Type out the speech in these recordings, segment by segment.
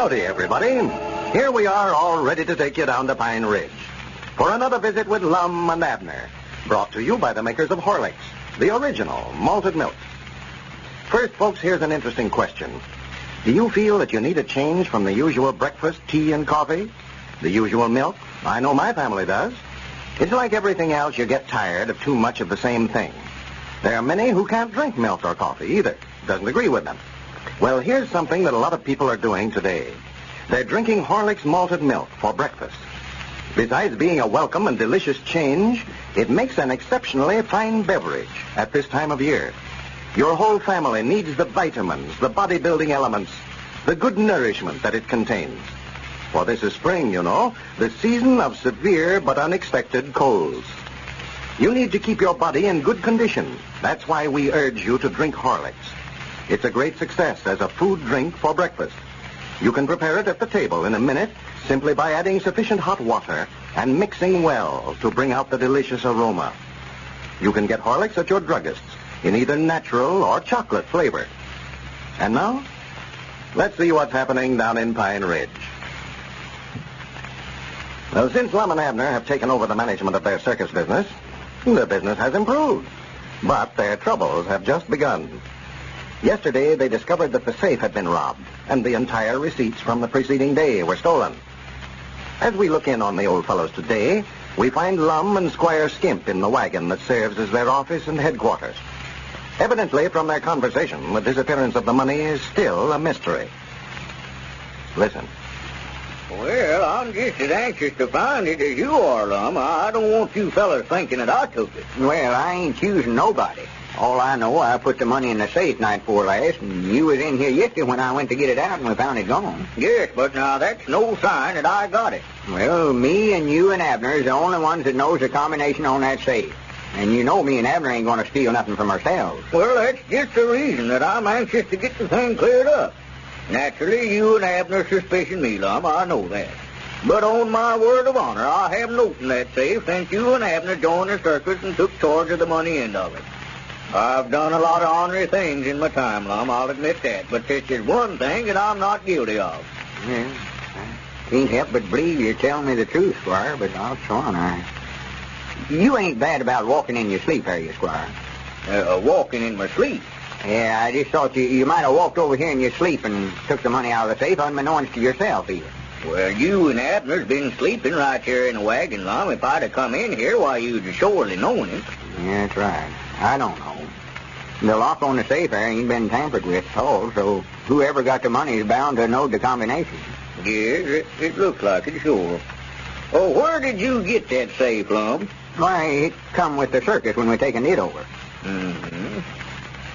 Howdy, everybody. Here we are, all ready to take you down to Pine Ridge for another visit with Lum and Abner, brought to you by the makers of Horlicks, the original malted milk. First, folks, here's an interesting question. Do you feel that you need a change from the usual breakfast, tea, and coffee? The usual milk? I know my family does. It's like everything else, you get tired of too much of the same thing. There are many who can't drink milk or coffee either. Doesn't agree with them. Well, here's something that a lot of people are doing today. They're drinking Horlicks malted milk for breakfast. Besides being a welcome and delicious change, it makes an exceptionally fine beverage at this time of year. Your whole family needs the vitamins, the bodybuilding elements, the good nourishment that it contains. For this is spring, you know, the season of severe but unexpected colds. You need to keep your body in good condition. That's why we urge you to drink Horlicks. It's a great success as a food drink for breakfast. You can prepare it at the table in a minute simply by adding sufficient hot water and mixing well to bring out the delicious aroma. You can get Horlicks at your druggist's in either natural or chocolate flavor. And now, let's see what's happening down in Pine Ridge. Well, since Lum and Abner have taken over the management of their circus business, the business has improved. But their troubles have just begun. Yesterday, they discovered that the safe had been robbed, and the entire receipts from the preceding day were stolen. As we look in on the old fellows today, we find Lum and Squire Skimp in the wagon that serves as their office and headquarters. Evidently, from their conversation, the disappearance of the money is still a mystery. Listen. Well, I'm just as anxious to find it as you are, Lum. I don't want you fellas thinking that I took it. Well, I ain't choosing nobody. All I know, I put the money in the safe night before last, and you was in here yesterday when I went to get it out, and we found it gone. Yes, but now that's no sign that I got it. Well, me and you and Abner is the only ones that knows the combination on that safe. And you know me and Abner ain't going to steal nothing from ourselves. Well, that's just the reason that I'm anxious to get the thing cleared up. Naturally, you and Abner suspicion me, Lum. I know that. But on my word of honor, I haven't opened that safe since you and Abner joined the circus and took charge of the money end of it. I've done a lot of ornery things in my time, Lum, I'll admit that. But this is one thing that I'm not guilty of. Yeah, I can't help but believe you're telling me the truth, Squire, but I'll swan You ain't bad about walking in your sleep, are you, Squire? Walking in my sleep? Yeah, I just thought you might have walked over here in your sleep and took the money out of the safe unbeknownst to yourself, even. Well, you and Abner's been sleeping right here in the wagon, Lum. If I'd have come in here, why, you'd have surely known it. Yeah, that's right. I don't know. The lock on the safe there ain't been tampered with at all, so whoever got the money is bound to know the combination. Yes, it looks like it, sure. Oh, where did you get that safe, Lum? Why, it come with the circus when we're taking it over. Mm-hmm.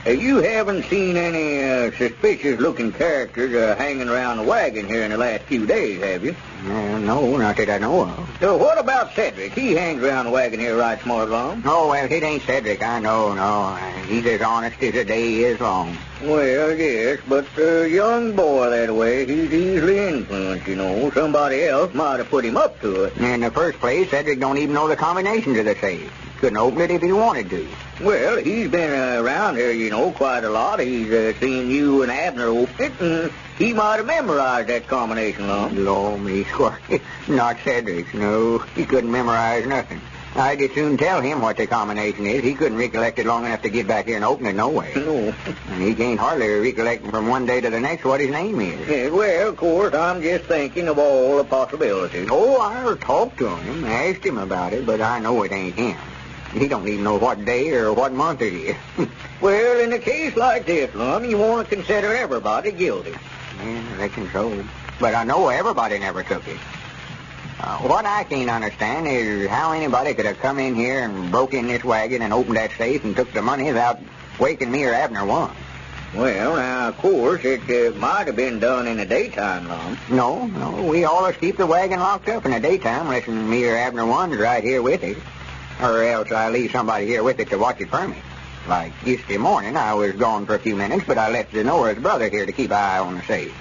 You haven't seen any suspicious-looking characters hanging around the wagon here in the last few days, have you? No, not that I know of. So what about Cedric? He hangs around the wagon here right smart, Lum. Oh, well, it ain't Cedric, I know, no. He's as honest as the day is long. Well, yes, but a young boy that way, he's easily influenced, you know. Somebody else might have put him up to it. In the first place, Cedric don't even know the combination to the safe. Couldn't open it if he wanted to. Well, he's been around here, you know, quite a lot. He's seen you and Abner open it, and he might have memorized that combination, Lum. Lord, me, Squire. Not Cedric, no. He couldn't memorize nothing. I'd as soon tell him what the combination is. He couldn't recollect it long enough to get back here and open it no way. No. And he can't hardly recollect from one day to the next what his name is. Yeah, well, of course, I'm just thinking of all the possibilities. Oh, I'll talk to him, ask him about it, but I know it ain't him. He don't even know what day or what month it is. Well, in a case like this, Lum, you want to consider everybody guilty. Yeah, I reckon so. But I know everybody never took it. What I can't understand is how anybody could have come in here and broke in this wagon and opened that safe and took the money without waking me or Abner once. Well, now, of course, it might have been done in the daytime, Lum. No, we always keep the wagon locked up in the daytime unless me or Abner one's right here with it. Or else I leave somebody here with it to watch it for me. Like yesterday morning, I was gone for a few minutes, but I left Zenora's brother here to keep an eye on the safe.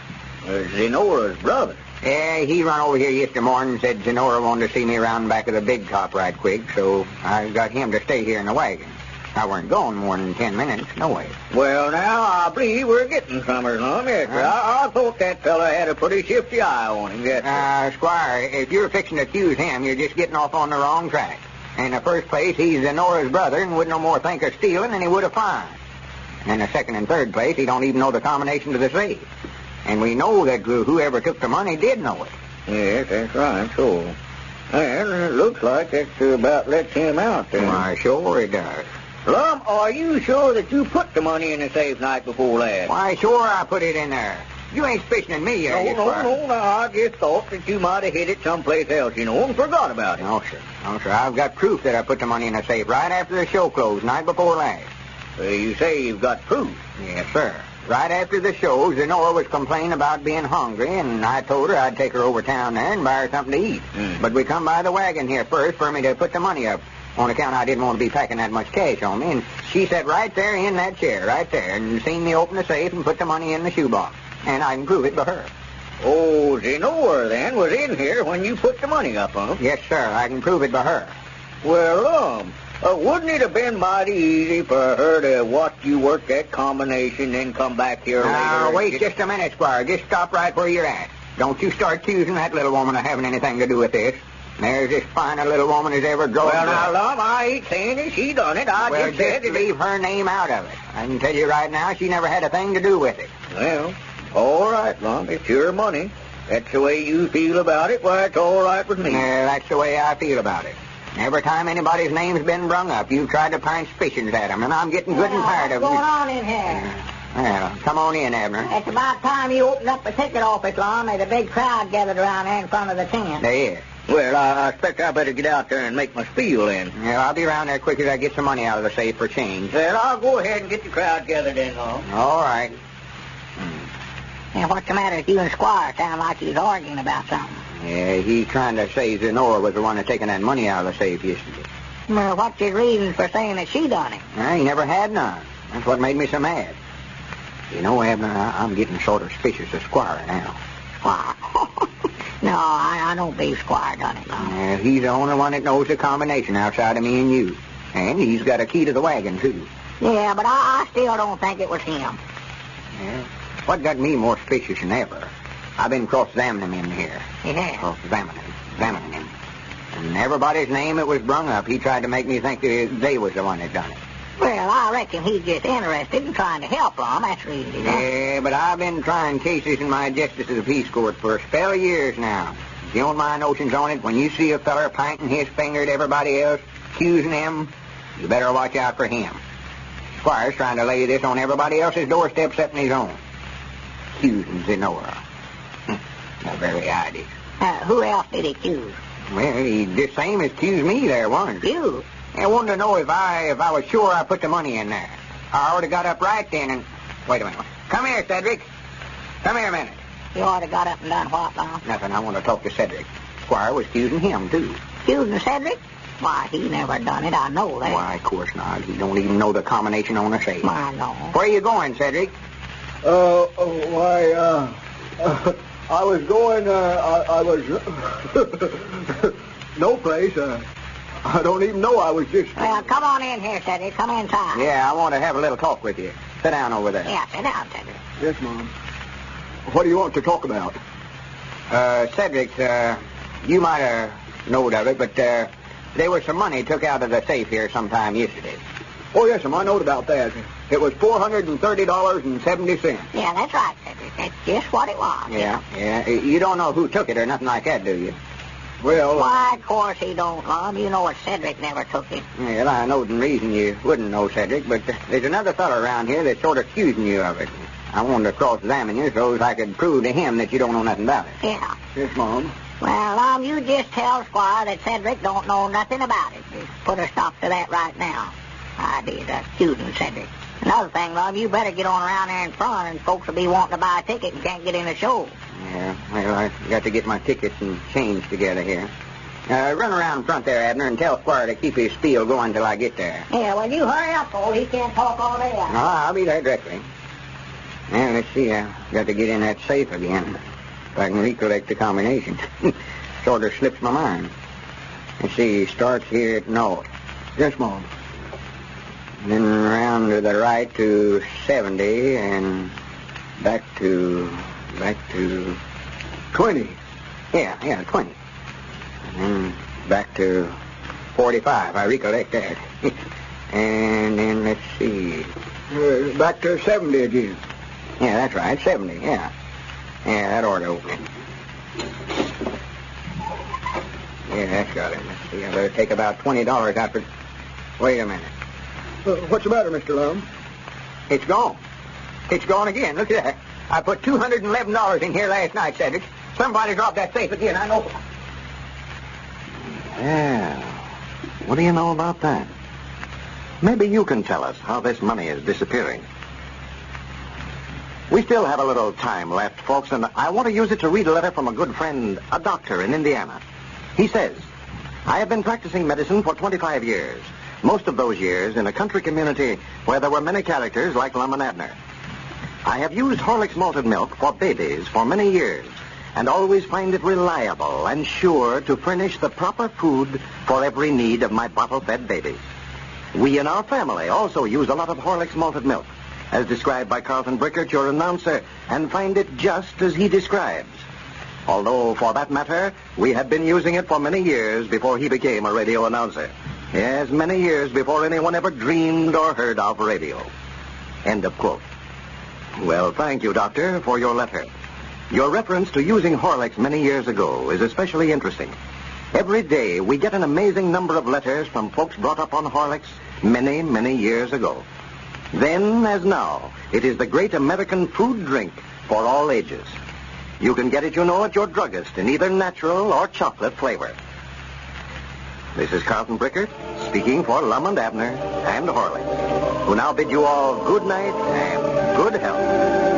Zenora's brother? Yeah, he run over here yesterday morning and said Zenora wanted to see me around the back of the big top right quick, so I got him to stay here in the wagon. I weren't gone more than 10 minutes, no way. Well, now, I believe we're getting somewhere, Lum. Yes, sir. I thought that fella had a pretty shifty eye on him, yes, sir. Squire, if you're fixing to accuse him, you're just getting off on the wrong track. In the first place, he's Nora's brother and would no more think of stealing than he would of fine. And in the second and third place, he don't even know the combination to the safe. And we know that whoever took the money did know it. Yes, that's right, so. And it looks like that about lets him out then. Why, sure it does. Lum, are you sure that you put the money in the safe night before last? Why, sure I put it in there. You ain't suspicioning me, are you, Squire? No, I just thought that you might have hid it someplace else, and forgot about it. No, sir. I've got proof that I put the money in the safe right after the show closed, night before last. You say you've got proof? Yes, sir. Right after the show, Zenora was complaining about being hungry, and I told her I'd take her over town there and buy her something to eat. But we come by the wagon here first for me to put the money up, on account I didn't want to be packing that much cash on me, and she sat right there in that chair, right there, and seen me open the safe and put the money in the shoebox. And I can prove it by her. Oh, Zenora, then, was in here when you put the money up, huh? Yes, sir, I can prove it by her. Well, wouldn't it have been mighty easy for her to watch you work that combination, then come back here later? Now, wait just a minute, Squire. Just stop right where you're at. Don't you start accusing that little woman of having anything to do with this. There's as fine a little woman as ever grown up. Well, now, Lum, I ain't saying that she done it. I just said leave her name out of it. I can tell you right now, she never had a thing to do with it. Well, all right, Lum. It's your money. That's the way you feel about it. Why, it's all right with me. That's the way I feel about it. Every time anybody's name's been brung up, you've tried to pint suspicions at them, and I'm getting good and tired of it. What's going on in here? Well, come on in, Abner. It's about time you opened up the ticket office, Lum. There's a big crowd gathered around there in front of the tent. There is. Well, I expect I better get out there and make my spiel then. Yeah, I'll be around there quick as I get some money out of the safe for change. Well, I'll go ahead and get the crowd gathered in, Lum. All right. Yeah, what's the matter with you and Squire? Sound like you was arguing about something. Yeah, he's trying to say Zenora was the one that taken that money out of the safe yesterday. Well, what's your reason for saying that she done it? He never had none. That's what made me so mad. You know, Abner, I'm getting sort of suspicious of Squire now. Squire? No, I don't believe Squire done it, Lum. He's the only one that knows the combination outside of me and you. And he's got a key to the wagon, too. Yeah, but I still don't think it was him. Yeah. What got me more suspicious than ever, I've been cross-examining him here. Yeah. Cross-examining him. And everybody's name that was brung up, he tried to make me think that they was the one that done it. Well, I reckon he's just interested in trying to help, Lum. That's the reason he does it. Yeah, but I've been trying cases in my justice of the peace court for a spell of years now. You know my notions on it, when you see a feller pointing his finger at everybody else, accusing them, you better watch out for him. Squire's trying to lay this on everybody else's doorstep except his own. Accusing Zenora. The very idea. Who else did he accuse? Well, he the same as accused me there, wasn't he? You? I wanted to know if I was sure I put the money in there. I already got up right then and... Wait a minute. Come here, Cedric. Come here a minute. You already got up and done what, Lum? Nothing. I want to talk to Cedric. Squire was accusing him, too. Accusing Cedric? Why, he never done it. I know that. Why, of course not. He don't even know the combination on the safe. I know. Where are you going, Cedric? I was going, no place. I don't even know. I was just... Well, come on in here, Cedric. Come inside. Yeah, I want to have a little talk with you. Sit down over there. Yeah, sit down, Cedric. Yes, Mom. What do you want to talk about? Cedric, you might have knowed of it, but there was some money took out of the safe here sometime yesterday. Oh, yes, I knowed about that. It was $430.70. Yeah, that's right, Cedric. That's just what it was. Yeah. You don't know who took it or nothing like that, do you? Well... Why, of course he don't, Lum. You know what Cedric never took it. Well, I know the reason you wouldn't know, Cedric, but there's another fellow around here that's sort of accusing you of it. I wanted to cross-examine you so as I could prove to him that you don't know nothing about it. Yeah. Yes, Mom. Well, Lum, you just tell Squire that Cedric don't know nothing about it. Just put a stop to that right now. Idea's accusing Cedric. Another thing, Lum, you better get on around there in front, and folks will be wanting to buy a ticket and can't get in the show. Yeah, well, I got to get my tickets and change together here. Run around in front there, Abner, and tell Squire to keep his spiel going till I get there. Yeah, well, you hurry up, old. He can't talk all day. I'll be there directly. Now, let's see. I've got to get in that safe again. If I can recollect the combination. Sort of slips my mind. Let's see. Starts here at north. Yes, Mom. Then round to the right to 70 and back to 20. Yeah, 20. And then back to 45. I recollect that. And then let's see. Back to 70 again. Yeah, that's right, 70, yeah. Yeah, that ought to open it. Yeah, that's got it. Let's see, I better take about $20 out for... Wait a minute. What's the matter, Mr. Lum? It's gone. It's gone again. Look at that. I put $211 in here last night, Cedric. Somebody dropped that safe again, I know. Yeah. What do you know about that? Maybe you can tell us how this money is disappearing. We still have a little time left, folks, and I want to use it to read a letter from a good friend, a doctor in Indiana. He says, I have been practicing medicine for 25 years. Most of those years in a country community where there were many characters like Lum and Abner. I have used Horlick's malted milk for babies for many years and always find it reliable and sure to furnish the proper food for every need of my bottle-fed babies. We in our family also use a lot of Horlick's malted milk, as described by Carlton Brickert, your announcer, and find it just as he describes. Although, for that matter, we had been using it for many years before he became a radio announcer. Yes, many years before anyone ever dreamed or heard of radio. End of quote. Well, thank you, Doctor, for your letter. Your reference to using Horlicks many years ago is especially interesting. Every day, we get an amazing number of letters from folks brought up on Horlicks many, many years ago. Then, as now, it is the great American food drink for all ages. You can get it, you know, at your druggist in either natural or chocolate flavor. This is Carlton Brickert, speaking for Lum and Abner and Horlicks, who now bid you all good night and good health.